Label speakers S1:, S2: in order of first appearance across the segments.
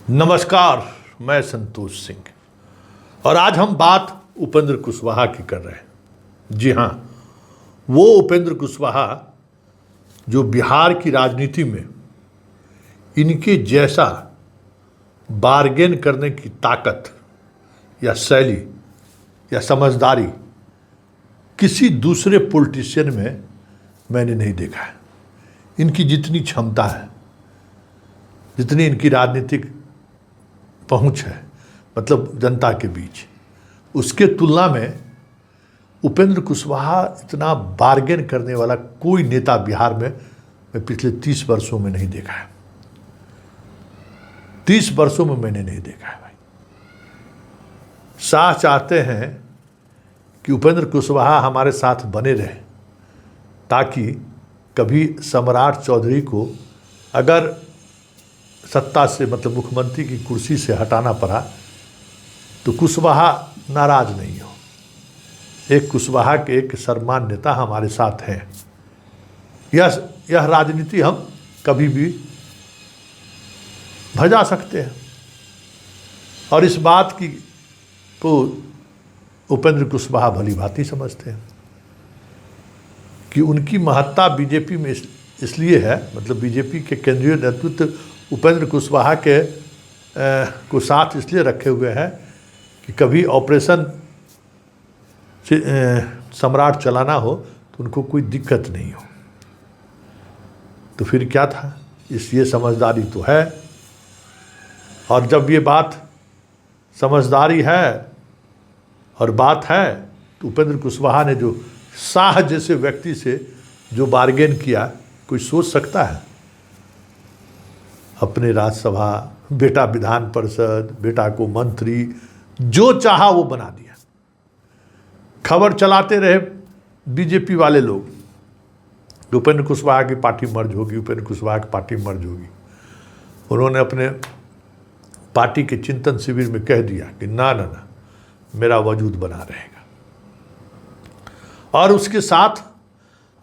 S1: नमस्कार, मैं संतोष सिंह और आज हम बात उपेंद्र कुशवाहा की कर रहे हैं। जी हाँ, वो उपेंद्र कुशवाहा जो बिहार की राजनीति में इनके जैसा बार्गेन करने की ताकत या शैली या समझदारी किसी दूसरे पॉलिटिशियन में मैंने नहीं देखा है। इनकी जितनी क्षमता है, जितनी इनकी राजनीतिक पहुंच है, मतलब जनता के बीच, उसके तुलना में उपेंद्र कुशवाहा इतना बार्गेन करने वाला कोई नेता बिहार में मैं पिछले 30 वर्षों में नहीं देखा है। 30 वर्षों में मैंने नहीं देखा है भाई। शाह चाहते हैं कि उपेंद्र कुशवाहा हमारे साथ बने रहे ताकि कभी सम्राट चौधरी को अगर सत्ता से मतलब मुख्यमंत्री की कुर्सी से हटाना पड़ा तो कुशवाहा नाराज नहीं हो। एक कुशवाहा के एक सम्मान नेता हमारे साथ हैं। यह राजनीति हम कभी भी भजा सकते हैं और इस बात की को उपेंद्र कुशवाहा भली भांति समझते हैं कि उनकी महत्ता बीजेपी में इसलिए है, मतलब बीजेपी के केंद्रीय नेतृत्व उपेंद्र कुशवाहा के को साथ इसलिए रखे हुए हैं कि कभी ऑपरेशन सम्राट चलाना हो तो उनको कोई दिक्कत नहीं हो। तो फिर क्या था, ये समझदारी तो है। और जब ये बात समझदारी है और बात है तो उपेंद्र कुशवाहा ने जो शाह जैसे व्यक्ति से जो बार्गेन किया, कोई सोच सकता है? अपने राज्यसभा, बेटा विधान परिषद, बेटा को मंत्री, जो चाहा वो बना दिया। खबर चलाते रहे बीजेपी वाले लोग, उपेंद्र कुशवाहा की पार्टी मर्ज होगी, उपेंद्र कुशवाहा की पार्टी मर्ज होगी। उन्होंने अपने पार्टी के चिंतन शिविर में कह दिया कि ना ना ना, मेरा वजूद बना रहेगा। और उसके साथ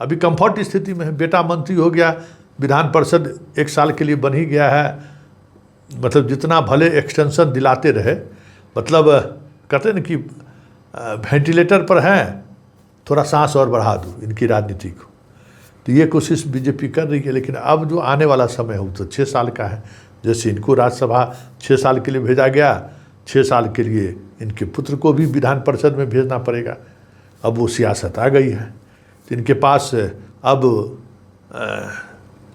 S1: अभी कंफर्ट स्थिति में है, बेटा मंत्री हो गया, विधान परिषद 1 साल के लिए बन ही गया है। मतलब जितना भले एक्सटेंशन दिलाते रहे, मतलब कहते हैं कि वेंटिलेटर पर हैं, थोड़ा सांस और बढ़ा दो इनकी राजनीति को। तो ये कोशिश बीजेपी कर रही है, लेकिन अब जो आने वाला समय है वो तो 6 साल का है। जैसे इनको राज्यसभा 6 साल के लिए भेजा गया, 6 साल के लिए इनके पुत्र को भी विधान परिषद में भेजना पड़ेगा। अब वो सियासत आ गई है तो इनके पास अब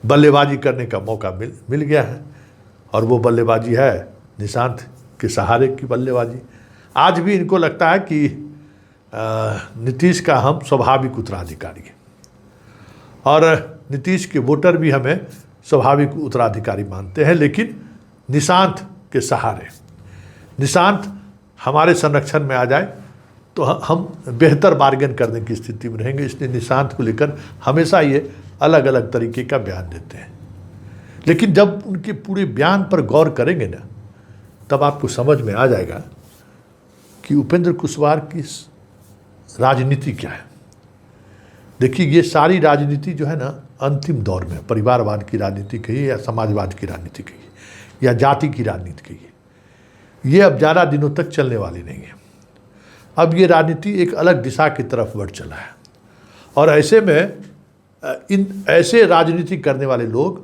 S1: बल्लेबाजी करने का मौका मिल गया है और वो बल्लेबाजी है निशांत के सहारे की बल्लेबाजी। आज भी इनको लगता है कि नीतीश का हम स्वाभाविक उत्तराधिकारी हैं और नीतीश के वोटर भी हमें स्वाभाविक उत्तराधिकारी मानते हैं, लेकिन निशांत के सहारे, निशांत हमारे संरक्षण में आ जाए तो हम बेहतर बार्गेन करने की स्थिति में रहेंगे। इसलिए निशांत को लेकर हमेशा ये अलग अलग तरीके का बयान देते हैं। लेकिन जब उनके पूरे बयान पर गौर करेंगे ना, तब आपको समझ में आ जाएगा कि उपेंद्र कुशवाहा की राजनीति क्या है। देखिए, ये सारी राजनीति जो है ना, अंतिम दौर में परिवारवाद की राजनीति कहिए या समाजवाद की राजनीति कहिए या जाति की राजनीति कहिए, ये अब ज़्यादा दिनों तक चलने वाली नहीं है। अब ये राजनीति एक अलग दिशा की तरफ बढ़ चला है और ऐसे में इन ऐसे राजनीति करने वाले लोग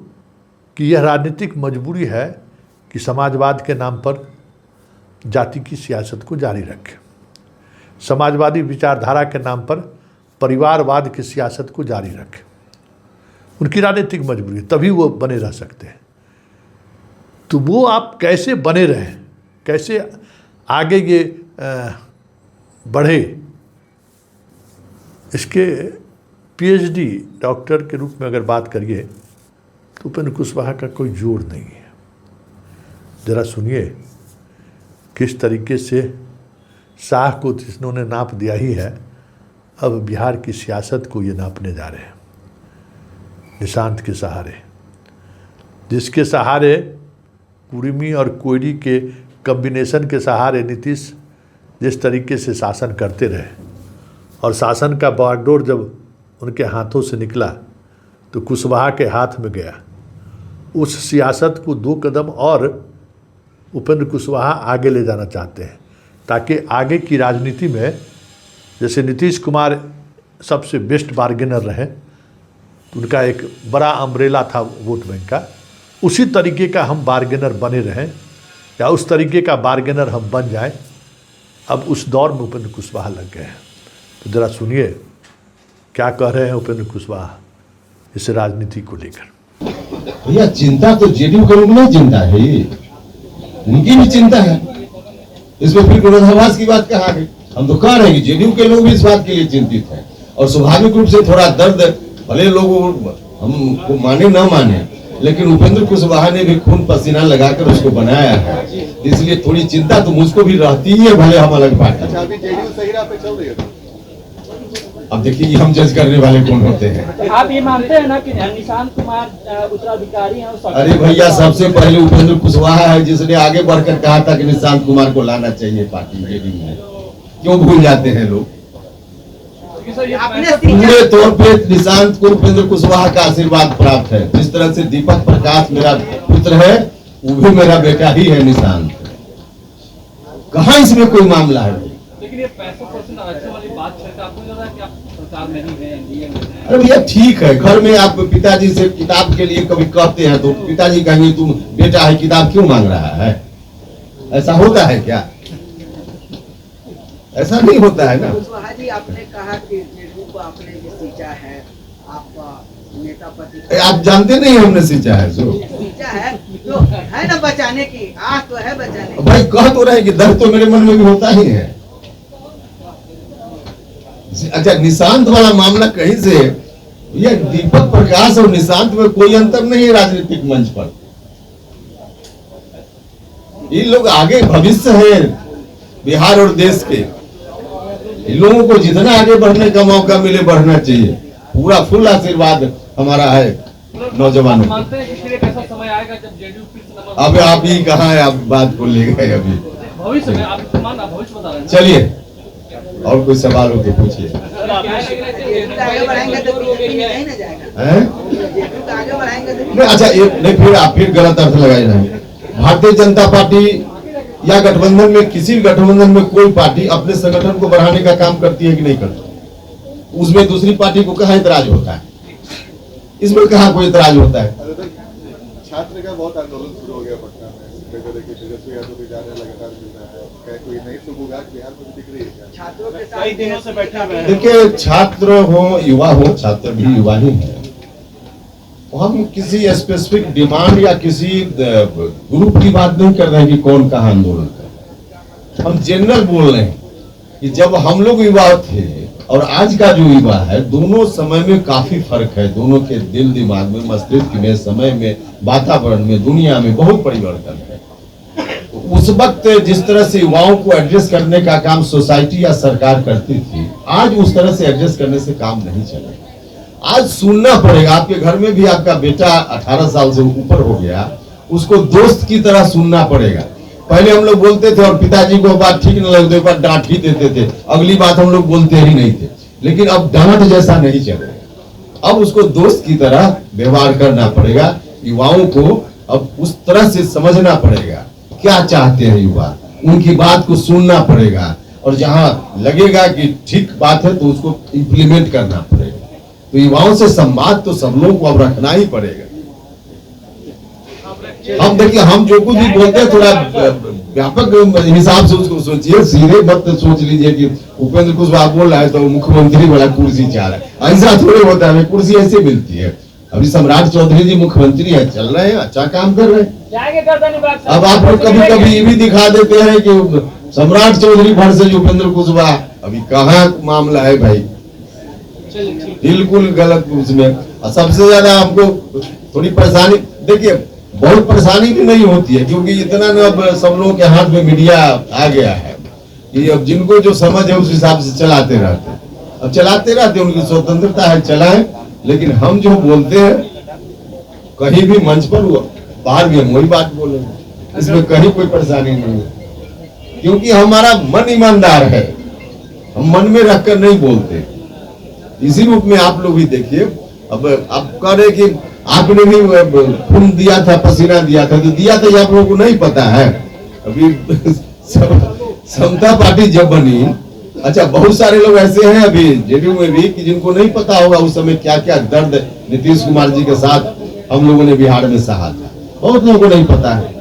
S1: कि यह राजनीतिक मजबूरी है कि समाजवाद के नाम पर जाति की सियासत को जारी रखें, समाजवादी विचारधारा के नाम पर परिवारवाद की सियासत को जारी रखें। उनकी राजनीतिक मजबूरी, तभी वो बने रह सकते हैं। तो वो आप कैसे बने रहें, कैसे आगे ये बढ़े, इसके पीएचडी डॉक्टर के रूप में अगर बात करिए तो उपेंद्र कुशवाहा का कोई जोड़ नहीं है। ज़रा सुनिए किस तरीके से शाह को जिन्होंने नाप दिया ही है, अब बिहार की सियासत को ये नापने जा रहे हैं निशांत के सहारे, जिसके सहारे कुर्मी और कोयरी के कॉम्बिनेशन के सहारे नीतीश जिस तरीके से शासन करते रहे और शासन का बागडोर जब उनके हाथों से निकला तो कुशवाहा के हाथ में गया। उस सियासत को 2 कदम और उपेंद्र कुशवाहा आगे ले जाना चाहते हैं, ताकि आगे की राजनीति में जैसे नीतीश कुमार सबसे बेस्ट बार्गेनर रहे, तो उनका एक बड़ा अम्ब्रेला था वोट बैंक का, उसी तरीके का हम बार्गेनर बने रहें या उस तरीके का बार्गेनर हम बन जाएं। अब उस दौर में उपेंद्र कुशवाहा लग गए हैं। तो ज़रा सुनिए क्या कह रहे हैं उपेंद्र कुशवाहा इस राजनीति को लेकर।
S2: भैया चिंता तो जेडीयू के लोग नहीं चिंता है, ये उनकी भी चिंता है। इसमें फिर विरोधाभास की बात कहाँ है? हम तो कह रहे हैं कि जेडीयू के लोग भी इस बात के लिए चिंतित हैं और स्वाभाविक रूप से थोड़ा दर्द, भले लोग हमको माने ना माने, लेकिन उपेंद्र कुशवाहा ने भी खून पसीना लगाकर उसको बनाया है, इसलिए थोड़ी चिंता तो मुझको भी रहती ही है, भले हम अलग पार्टी।
S3: अच्छा, अभी जेडीयू सही राह पे चल रही है।
S2: अब देखिए हम जज करने वाले कौन होते हैं।
S4: आप ये मानते हैं ना कि निशांत कुमार उत्तराधिकारी हैं?
S2: अरे भैया सबसे पहले उपेंद्र कुशवाहा है जिसने आगे बढ़कर कहा था कि निशांत कुमार को लाना चाहिए पार्टी जेडीयू में। क्यों भूल जाते हैं लोग? पूरे तौर पे निशांत को उपेंद्र कुशवाहा का आशीर्वाद प्राप्त है। जिस तरह से दीपक प्रकाश मेरा पुत्र है, वो भी मेरा बेटा ही है निशांत। कहाँ इसमें कोई मामला है?
S4: लेकिन ये 65% आरक्षण वाली बात है, आपको लग रहा है कि आप सरकार में नहीं है, एनडीए में है?
S2: अरे भैया ठीक है, घर में आप पिताजी से किताब के लिए कभी कहते हैं तो पिताजी कहेंगे तुम बेटा है किताब क्यों मांग रहा है? ऐसा होता है क्या? ऐसा नहीं होता है ना।
S5: कुशवाहा जी, आपने कहा कि जेडीयू को आपने जो सींचा है, आपका नेता पति
S2: आप जानते नहीं हमने सींचा है जो
S5: सींचा है, जो है ना बचाने की आह तो है बचाने की।
S2: भाई कह तो रहे कि दर्द तो मेरे मन में भी होता ही है। अच्छा निशांत वाला मामला कहीं से, ये दीपक प्रकाश और निशांत में कोई अंतर नहीं है राजनीतिक मंच पर। ये लोग आगे भविष्य है बिहार और देश के। इन लोगों को जितना आगे बढ़ने का मौका मिले बढ़ना चाहिए। पूरा फुल आशीर्वाद हमारा है नौजवानों को।
S4: मानते हैं कि फिर एक ऐसा समय आएगा जब जेडीयू फिर से नंबर
S2: अब आप ही कहाँ है, आप बात को ले गए अभी।
S4: भविष्य में आप मान भविष्य बता रहे हैं।
S2: चलिए और कोई सवाल हो तो पूछिए।
S5: जेडीयू को आगे बढ़ाएंगे तो बीजेपी में नहीं ना जाएगा।
S2: हैं?
S5: जेडीयू को आगे बढ़ाएंगे तो
S2: नहीं अच्छा एक नहीं, फिर आप फिर गलत अर्थ लगाए नहीं। भारतीय जनता पार्टी या गठबंधन में, किसी भी गठबंधन में कोई पार्टी अपने संगठन को बढ़ाने का काम करती है कि नहीं करती? उसमें दूसरी पार्टी को कहाँ इतराज होता है? इसमें कहाँ कोई इतराज होता है?
S3: छात्र का बहुत आंदोलन शुरू हो गया पटना में। देखिए तेजस्वी यादव भी जा रहे हैं, लगातार मिल रहा है। क्या कोई नई सुबह बिहार में दिख रही है क्या?
S5: छात्रों के
S4: कई दिनों से बैठे हुए हैं।
S2: देखिए छात्र हो युवा हो, छात्र भी युवा ही है। हम किसी स्पेसिफिक डिमांड या किसी ग्रुप की बात नहीं कर रहे हैं कि कौन कहाँ आंदोलन कर। हम जनरल बोल रहे हैं कि जब हम लोग युवा थे और आज का जो युवा है, दोनों समय में काफी फर्क है। दोनों के दिल दिमाग में, मस्तिष्क में, समय में, वातावरण में, दुनिया में बहुत परिवर्तन है। उस वक्त जिस तरह से युवाओं को एडजस्ट करने का काम सोसाइटी या सरकार करती थी, आज उस तरह से एडजस्ट करने से काम नहीं चलेगा। आज सुनना पड़ेगा। आपके घर में भी आपका बेटा 18 साल से ऊपर हो गया, उसको दोस्त की तरह सुनना पड़ेगा। पहले हम लोग बोलते थे और पिताजी को बात ठीक न लगती बात डांट ही देते थे, अगली बात हम लोग बोलते ही नहीं थे। लेकिन अब डांट जैसा नहीं चलेगा, अब उसको दोस्त की तरह व्यवहार करना पड़ेगा। युवाओं को अब उस तरह से समझना पड़ेगा क्या चाहते हैं युवा, उनकी बात को सुनना पड़ेगा और जहां लगेगा कि ठीक बात है तो उसको इम्प्लीमेंट करना पड़ेगा। तो युवाओं से संवाद तो सब लोगों को अब रखना ही पड़ेगा। हम देखिए हम जो कुछ भी बोलते हैं थोड़ा व्यापक हिसाब से उसको सोचिए, सीधे मत सोच लीजिए कि उपेंद्र कुशवाहा बोल रहा है तो मुख्यमंत्री वाला कुर्सी चाह रहा है। ऐसा थोड़ी होता है, कुर्सी ऐसे मिलती है। अभी सम्राट चौधरी जी मुख्यमंत्री है, चल रहे हैं, अच्छा काम कर रहे हैं। अब आप लोग कभी कभी ये भी दिखा देते हैं कि सम्राट चौधरी वर्सेस उपेंद्र कुशवाहा, अभी कहाँ मामला है भाई? बिल्कुल गलत उसमें। सबसे ज्यादा हमको थोड़ी परेशानी, देखिए बहुत परेशानी भी नहीं होती है क्योंकि इतना ना अब सब लोगों के हाथ में मीडिया आ गया है कि अब जिनको जो समझ है उस हिसाब से चलाते रहते हैं। अब चलाते रहते, उनकी स्वतंत्रता है, चलाएं। लेकिन हम जो बोलते हैं कहीं भी मंच पर बाहर भी हम वही बात बोलेंगे, इसमें कहीं कोई परेशानी नहीं है क्योंकि हमारा मन ईमानदार है, हम मन में रखकर नहीं बोलते। इसी रूप में आप लोग भी देखिए, अब आप कह रहे कि आपने भी खून दिया था, पसीना दिया था, तो दिया था ये आप लोगों को नहीं पता है। अभी समता पार्टी जब बनी, अच्छा बहुत सारे लोग ऐसे हैं अभी जेडीयू में भी कि जिनको नहीं पता होगा उस समय क्या क्या दर्द नीतीश कुमार जी के साथ हम लोगों ने बिहार में सहा था। बहुत लोगों को नहीं पता है।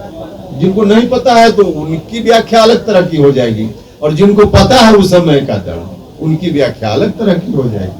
S2: जिनको नहीं पता है तो उनकी व्याख्या अलग तरह की हो जाएगी, और जिनको पता है उस समय का दर्द उनकी व्याख्या अलग तरह की हो जाएगी।